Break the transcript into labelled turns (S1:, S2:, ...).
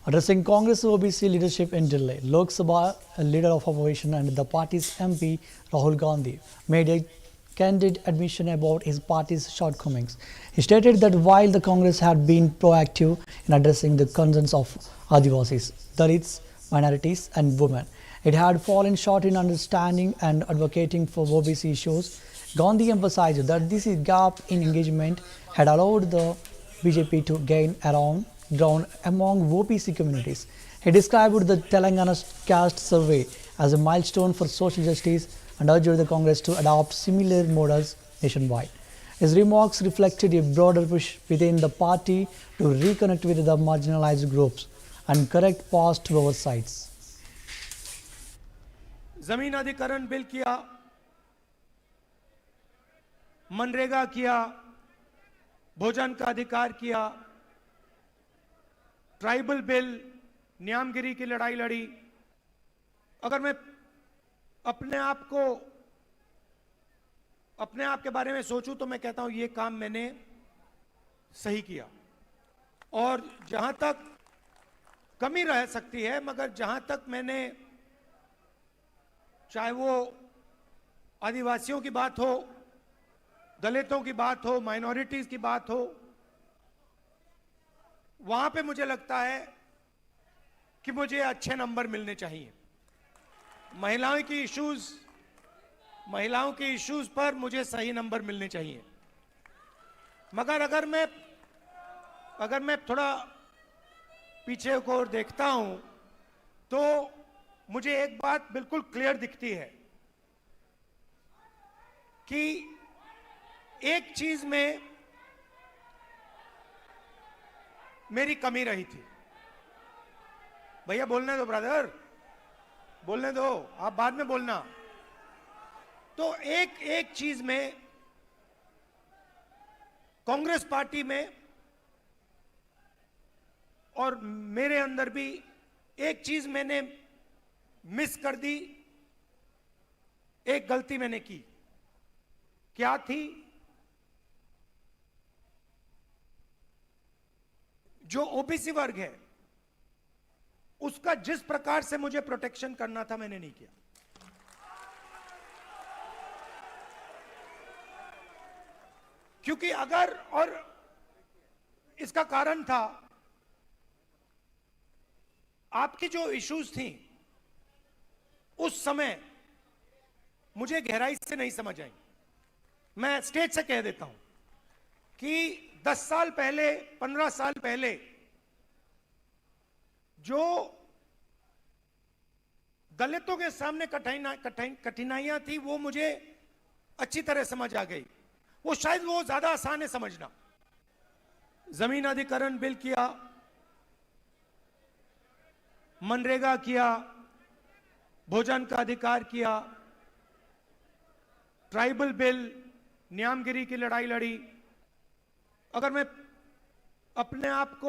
S1: Addressing Congress OBC leadership in Delhi, Lok Sabha leader of opposition and the party's MP Rahul Gandhi made a candid admission about his party's shortcomings. He stated that while the Congress had been proactive in addressing the concerns of Adivasis, Dalits, minorities and women, it had fallen short in understanding and advocating for OBC issues. Gandhi emphasized that this gap in engagement had allowed the BJP to gain ground among OBC communities. He described the Telangana caste survey as a milestone for social justice and urged the Congress to adopt similar models nationwide. His remarks reflected a broader push within the party to reconnect with the marginalized groups and correct past oversights.
S2: जमीन अधिग्रहण bill किया, मनरेगा किया, भोजन का अधिकार किया, tribal bill, न्यामगिरी की लड़ाई लड़ी। अगर मैं अपने आप के बारे में सोचूं तो मैं कहता हूं ये काम मैंने सही किया। और जहां तक कमी रह सकती है, मगर जहां तक मैंने, चाहे वो आदिवासियों की बात हो, दलितों की बात हो, माइनॉरिटीज की बात हो, वहां पे मुझे लगता है कि मुझे अच्छे नंबर मिलने चाहिए। महिलाओं की इश्यूज पर मुझे सही नंबर मिलने चाहिए। मगर अगर मैं थोड़ा पीछे को ओर देखता हूं तो मुझे एक बात बिल्कुल क्लियर दिखती है कि एक चीज में मेरी कमी रही थी। भैया बोलने दो, ब्रदर बोलने दो, आप बाद में बोलना। तो एक चीज में कांग्रेस पार्टी में और मेरे अंदर भी एक चीज मैंने मिस कर दी, एक गलती मैंने की। क्या थी? जो ओबीसी वर्ग है उसका जिस प्रकार से मुझे प्रोटेक्शन करना था मैंने नहीं किया। क्योंकि अगर, और इसका कारण था आपकी जो इश्यूज थी उस समय मुझे गहराई से नहीं समझ आई। मैं स्टेज से कह देता हूं कि 10 साल पहले, 15 साल पहले जो दलितों के सामने कठिनाइयां थी वो मुझे अच्छी तरह समझ आ गई। वो शायद वो ज्यादा आसान है समझना। जमीन अधिग्रहण बिल किया, मनरेगा किया, भोजन का अधिकार किया, ट्राइबल बिल, न्यामगिरी की लड़ाई लड़ी। अगर मैं अपने आप